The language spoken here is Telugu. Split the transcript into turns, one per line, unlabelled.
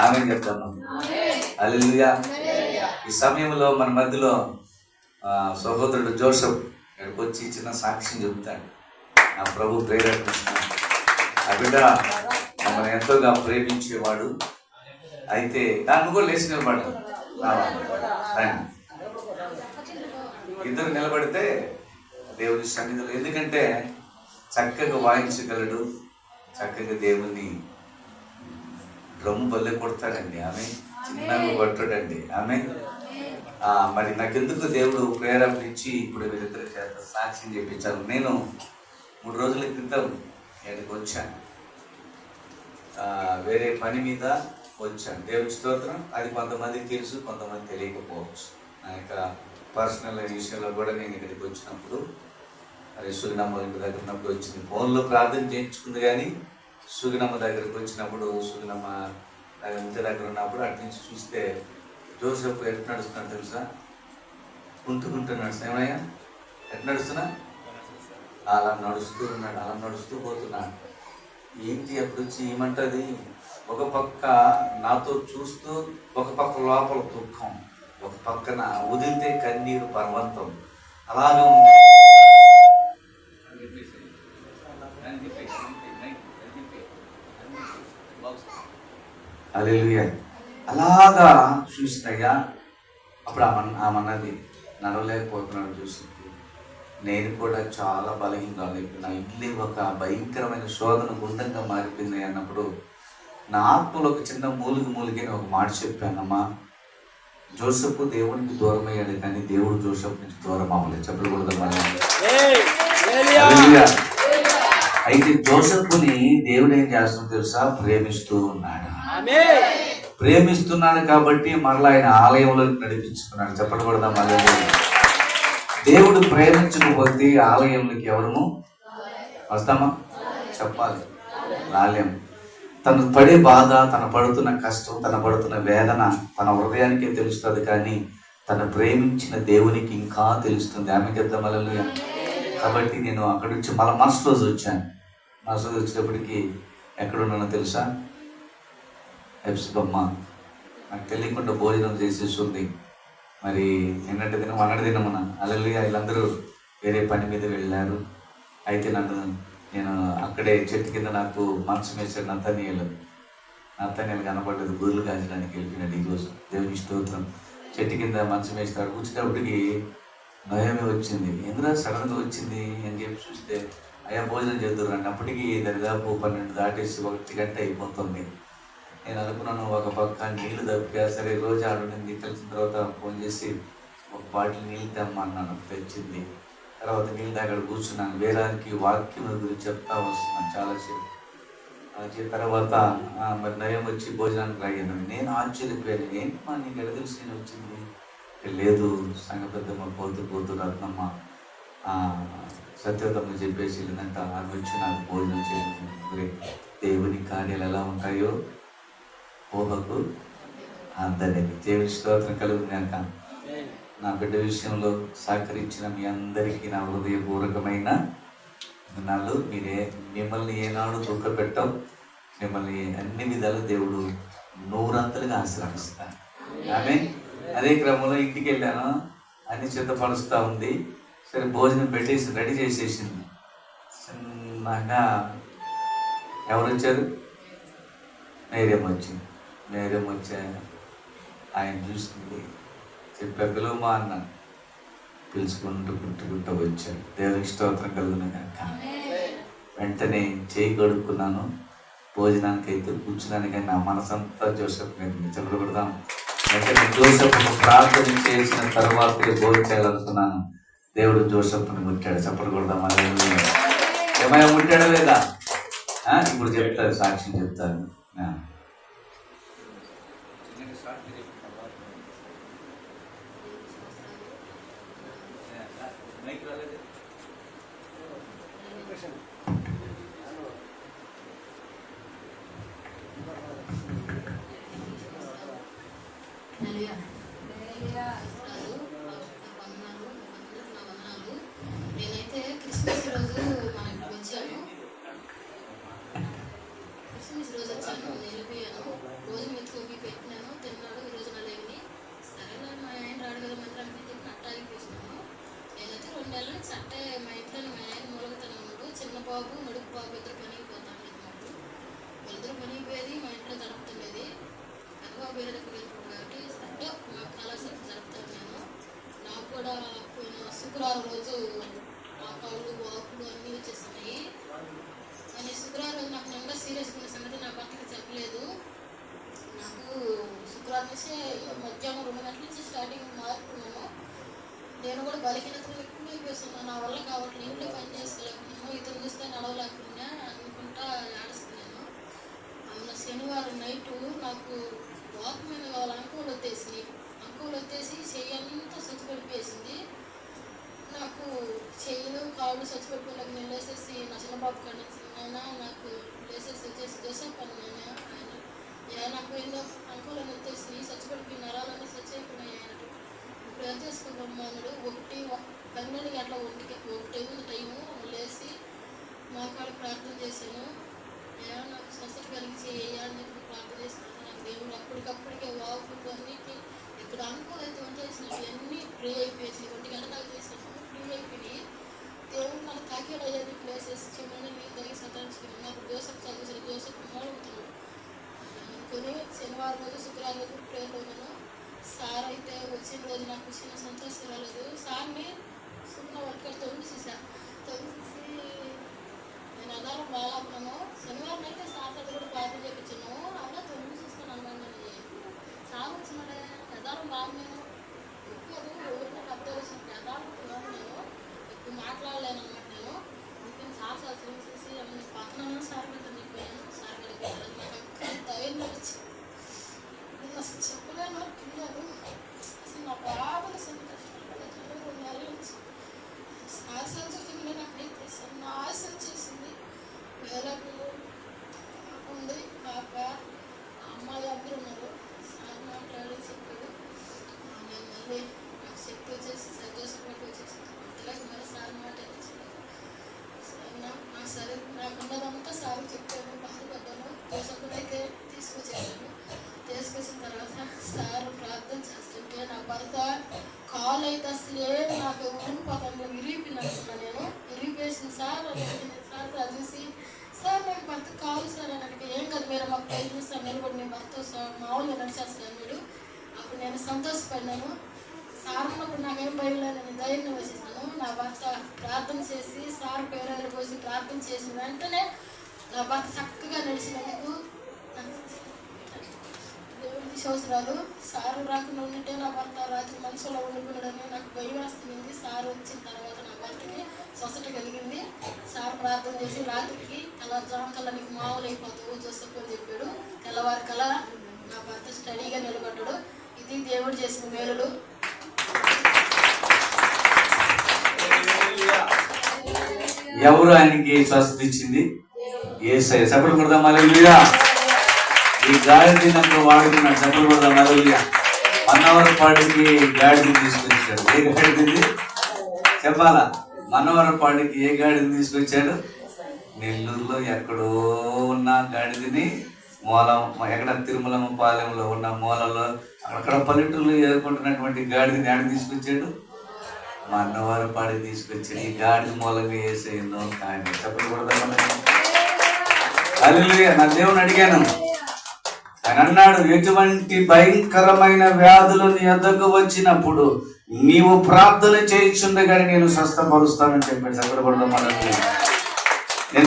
ఆమేన్ చెప్తాను. హల్లెలూయా. ఈ సమయంలో మన మధ్యలో సహోదరుడు జోసెఫ్ ఇక్కడికి వచ్చి చిన్న సాక్ష్యం చెబుతాడు. నా ప్రభు ప్రేరేపిస్తున్నాడు. ఆ బిడ్డ మమ్మల్ని ఎంతోగా ప్రేమించేవాడు. అయితే దాన్ని కూడా లేచి నిలబడతాం. ఇద్దరు నిలబడితే దేవుని సన్నిధిలో, ఎందుకంటే చక్కగా వాయించగలడు, చక్కగా దేవుని డ్రమ్ము బల్లె కొడతాడండి. ఆమె చిన్నగా కొట్టడండి. ఆమె మరి నాకెందుకు దేవుడు ప్రేరేపించి ఇప్పుడు వీరిద్దరి చేత సాక్ష్యం చెప్పించాను. నేను 3 రోజుల క్రితం ఇక్కడికి వచ్చాను. వేరే పని మీద వచ్చాను. దేవుని స్తోత్రం. అది కొంతమందికి తెలుసు, కొంతమంది తెలియకపోవచ్చు. నా యొక్క పర్సనల్ విషయంలో కూడా నేను ఇక్కడికి వచ్చినప్పుడు, మరి సుగినమ్మ ఇంటి దగ్గర ఉన్నప్పుడు వచ్చింది. ఫోన్లో ప్రార్థన చేయించుకుంది, కానీ సుగినమ్మ దగ్గరికి వచ్చినప్పుడు, సుగినమ్మ ఇంటి దగ్గర ఉన్నప్పుడు అటు నుంచి చూస్తే జోసెఫ్ ఎట్లా నడుస్తున్నాడు తెలుసా? కుంటుకుంటూ నడుస్తున్నా. ఏమయ్యా ఎట్లా నడుస్తున్నా? అలా నడుస్తూ ఉన్నాడు. అలా నడుస్తూ పోతున్నాడు. ఏంటి అప్పుడు వచ్చి ఏమంటుంది? ఒక పక్క నాతో చూస్తూ, ఒక పక్క లోపల దుఃఖం, ఒక పక్కన వదిలితే కన్నీరు పర్వంతం. అలాగే ఉంది. హల్లెలూయా. అలాగా చూసినయ్యా. అప్పుడు ఆమన్నది, నడవలేకపోతున్నాడు చూసింది. నేను కూడా చాలా బలహీనరాలు. నా ఇల్లు ఒక భయంకరమైన శోధన గుండంగా మారిపోయింది అన్నప్పుడు నా ఆత్మలో ఒక చిన్న మూలిగి ఒక మాట చెప్పానమ్మా, జోసెఫ్ దేవునికి దూరం అయ్యాడు, కానీ దేవుడు జోసెఫ్ నుంచి దూరం అవ్వలేదు. చెప్పకూడదమ్మా. అయితే జోసెఫ్ని దేవుడు ఏం చేస్తున్నాడు తెలుసా? ప్రేమిస్తూ ఉన్నాడు. ప్రేమిస్తున్నాడు కాబట్టి మరలా ఆయన ఆలయంలోకి నడిపించుకున్నాడు. చెప్పకూడదమ్మా. దేవుడు ప్రేమించకపోతే ఆలయంలోకి ఎవరు వస్తామా? చెప్పాలి, రాలేం. తను పడే బాధ, తన పడుతున్న కష్టం, తన పడుతున్న వేదన తన హృదయానికే తెలుస్తుంది, కానీ తను ప్రేమించిన దేవునికి ఇంకా తెలుస్తుంది. ఆమె చెప్తాం. హల్లెలూయా. కాబట్టి నేను అక్కడి నుంచి మళ్ళీ మరుసటి రోజు వచ్చాను. మరుసటి రోజు వచ్చేటప్పటికి ఎక్కడున్నానో తెలుసా? ఎప్సిబమ్మ నాకు తెలియకుండా భోజనం చేసేసి ఉంది. మరి నిన్నటి దినం అన్నటి దినమున హల్లెలూయా వీళ్ళందరూ వేరే పని మీద వెళ్ళారు. అయితే నేను అక్కడే చెట్టు కింద నాకు మంచం వేసాడు. నతనీయులు కనపడ్డది. గొర్రెలు కాల్చడానికి వెళ్ళిపోయినాడు ఈరోజు. దేవుని స్తోత్రం. చెట్టు కింద మంచం వేస్తాడు. కూర్చునేటప్పటికి భయమే వచ్చింది. ఎందుకు సడన్గా వచ్చింది అని చెప్పి చూస్తే, అయ్యా భోజనం చేద్దురండి. అప్పటికి దాదాపు 12 దాటేసి 1 గంట అయిపోతుంది. నేను అనుకున్నాను, ఒక పక్క నీళ్లు తప్పా సరే, రోజు ఆడుండింది. తెలిసిన తర్వాత ఫోన్ చేసి ఒక బాటిల్ నీళ్ళు తెమ్మన్నాను. తెచ్చింది. తర్వాత నీళ్ళు అక్కడ కూర్చున్నాను. వేరానికి వాక్యం గురించి చెప్తా వస్తున్నాను చాలాసేపు. తర్వాత మరి నయం వచ్చి భోజనానికి రాగాను. నేను ఆశ్చర్యపోయాను. ఏంటమ్మా నీకు ఎక్కడ తెలిసి నేను వచ్చింది? లేదు, సంఘ పెద్దమ్మ పోతూ రత్నమ్మ సత్యవతమ్మ చెప్పేసి వెళ్ళిందంట. ఆమె వచ్చి నాకు భోజనం చేయాలి. దేవుని కార్యాలు ఎలా ఉంటాయో ఊహకు అందరికీ. దేవుని స్తోత్రం కలుగుతున్నాక నా బిడ్డ విషయంలో సహకరించిన మీ అందరికీ నా హృదయపూర్వకమైన వందనాలు. మిమ్మల్ని ఏనాడు దుఃఖపెట్టం. మిమ్మల్ని అన్ని విధాలు దేవుడు 100 ఆశీర్వదిస్తాను. ఆమేన్. అదే క్రమంలో ఇంటికి వెళ్ళాను. అన్ని సిద్ధపరుస్తూ ఉంది. సరే భోజనం పెట్టేసి రెడీ చేసేసింది. చిన్నగా ఎవరు వచ్చారు? మేరేం వచ్చింది. మేరేం వచ్చా. ఆయన చూసింది. చెప్పా, పిలువమా అన్న. పిలుచుకుంటూ వచ్చాడు. దేవునికి స్తోత్రం కలుగును గాక. వెంటనే చేయి కడుక్కున్నాను. భోజనానికి అయితే కూర్చున్నాను, కానీ నా మనసంతా జోసెఫ్ మీద చెప్పకూడదాం. వెంటనే జోసెఫ్ ప్రార్థన చేసిన తర్వాత భోజనం చేయాలనుకున్నాను. దేవుడు జోసెఫ్ని ముట్టాడు. చెప్పకూడదాం. ఏమైనా ముట్టాడా లేదా? ఇప్పుడు చెప్తారు, సాక్ష్యం చెప్తారు.
నేనైతే క్రిస్మస్ రోజు మనకి వచ్చాను. క్రిస్మస్ రోజు వచ్చాను, వెళ్ళిపోయాను. భోజనం ఎత్తుకోపోయి మధ్యాహ్నం 2 గంటల నుంచి స్టార్టింగ్ మారుకున్నాను. నేను కూడా బలహీనతలు ఎక్కువ అయిపోతున్నాను. నా వల్ల కావట్లేదు, ఇంట్లో పని చేసుకోలేకున్నాను, ఇతను చూస్తే నడవలేకున్నా అనుకుంటా ఏడుస్తున్నాను. మొన్న శనివారం నైటు నాకు వాక్మైన వాళ్ళ అంకులు వచ్చేసి చెయ్యి అంతా చచ్చిపడిపోయేసింది. నాకు చెయ్యిలు కాళ్ళు చచ్చిపడిపోలేక నేను లేసేసి నా చిన్నబాబు కన్నా నాకు లేసేసి వచ్చేసి జోసెఫ్ అని ఆయన నాకు ఏందో అంకులని వచ్చేసి చచ్చిపడిపోయి నరాలన్నీ చచ్చిపోయినాయి అన్నట్టు. ఇప్పుడు ఏం చేసుకుంటాము అన్నాడు. 12 గంటల 1 టైము లేచి మా కాడ ప్రార్థన చేశాను. నాకు స్వస్థత కలిగి అని చెప్పి ప్రార్థన చేస్తున్నాను. నాకు దేవుడు అప్పటికప్పటికే వాకులు అన్నిటినీ ఇక్కడ అనుకోలేదు చేసినట్టు అన్నీ ఫ్రీ అయిపోయేసి 1 గంట దాకా చేశాను. ఫ్రీ అయిపోయి దేవుడు నాకు తాకేడు అయ్యేది ప్లేసెస్ చిన్న నీళ్ళు దగ్గర సతాయించుకున్నాను. నాకు జోసెఫ్ చదివేసిన జోసెఫ్ మూడుతున్నాను అనుకుని శనివారం రోజు శుక్రవారం రోజు ప్రేయర్లో ఉన్నాను. సార్ అయితే వచ్చిన రోజు నాకు చిన్న సంతోషం రాలేదు. సార్ని సున్న వర్కర్ తొలిసేసా. నేను ఆధారం బాగాకున్నాను. శనివారం అయితే సార్ దగ్గర కూడా ప్రార్థన చేయించాను. అలా తొమ్మిది చూస్తాను అన్నాను. సార్ వచ్చినాడే ఆధారం బాగున్నాను. ఎక్కువ నాకు అర్థం వచ్చింది. ఆధారం నేను ఎక్కువ మాట్లాడలేను అన్నమాట. నేను అందుకని సార్ చూసి నేను పక్కన సార్ మీద చెప్పాను. సార్ గడికి నాకు అక్కడ ధైర్యం వచ్చి నేను అసలు చెప్పలేను పిల్లలు అసలు నా బాధలు అసలు కష్టపడుతున్నాను. 2 నెలల నుంచి ఆశలు చెప్పింది. నాకైతే నా ఆశలు చేసింది. వేరే పిల్లలు ఉంది పాప అమ్మాయి అందరూ ఉన్నారు. సార్ మాట్లాడి చెప్పాడు. నేను మళ్ళీ నాకు శక్తి వచ్చేసి సంతోషపడి వచ్చేసి అంతలాగా మళ్ళీ సార్ మాట నా సరే నాకున్నదంతా సార్ చెప్పాను. బాధపడ్డాను. జోసఫ్నైతే తీసుకొచ్చాను. తీసుకొచ్చిన తర్వాత సార్ ప్రార్థన చేస్తుంటే నా భర్త కాలు అయితే అసలు నాకు ఉండిపోతాను విరిగిపోయినట్టున్నా. నేను విరిగిపోయేసిన సార్ సార్ చూసి సార్ నాకు భర్త కావాలి సార్ అని అడిగి ఏం కదా మీరు మాకు 5 నిమిషాలు నిలబడి నేను భర్త మామూలుగా నడిచేస్తాను మీరు. అప్పుడు నేను సంతోషపడినాను. సార్ ఉన్నప్పుడు నాకేం భయం లేదు, నేను ధైర్యం వేసేసాను. నా భర్త ప్రార్థన చేసి సార్ పేరు పోసి ప్రార్థన చేసిన వెంటనే నా భర్త చక్కగా నడిచినందుకు దేవుడికి సంవత్సరాలు. సారు రాకుండా ఉంటే నా భర్త రాత్రి మనసులో ఉండిపోయాడని నాకు భయం వేస్తుంది. సార్ వచ్చిన తర్వాత నా భర్తకి స్వస్థత కలిగింది. సార్ ప్రార్థన చేసి రాత్రికి తెల్లవారుజాము కల్లా నీకు మామూలు అయిపోతావు జోసెఫ్ అని చెప్పాడు. తెల్లవారి కల్లా నా భర్త స్టడీగా నిలబడ్డాడు. ఇది దేవుడు చేసిన మేలులు.
ఎవరు ఆయనకి స్వస్థత ఇచ్చింది? యేసయ్య. చప్పట్లు కొడదాం హల్లెలూయా. ఈ గాడిదను వాడుకున్నాడు. చప్పట్లు కొడదాం హల్లెలూయా. మన్నవరపాడికి గాడిదని తీసుకొచ్చాడు. ఏ గాడిది చెప్పాలా? మన్నవరపాడికి ఏ గాడిని తీసుకొచ్చాడు? నెల్లూరులో ఎక్కడో ఉన్న గాడిదని ఎక్కడ తిరుమలమ్మ పాలెంలో ఉన్న మూలలో అక్కడ పల్లెటూరులో ఎదుర్కొంటున్నటువంటి గాడిదని ఎక్కడ తీసుకొచ్చాడు? మన్నవరపాడికి తీసుకొచ్చాడు. ఈ గాడిద మూలంగా యేసయ్యను ఆయన. చప్పట్లు కొడదాం హల్లెలూయా. నా దేవుని అడిగాను. ఆయన అన్నాడు, ఎటువంటి భయంకరమైన వ్యాధులు నీ వద్దకు వచ్చినప్పుడు నీవు ప్రార్థన చేయించుండగానే నేను స్వస్థపరుస్తానని చెప్పాడు. చప్పట్లు కొడదాం హల్లెలూయా.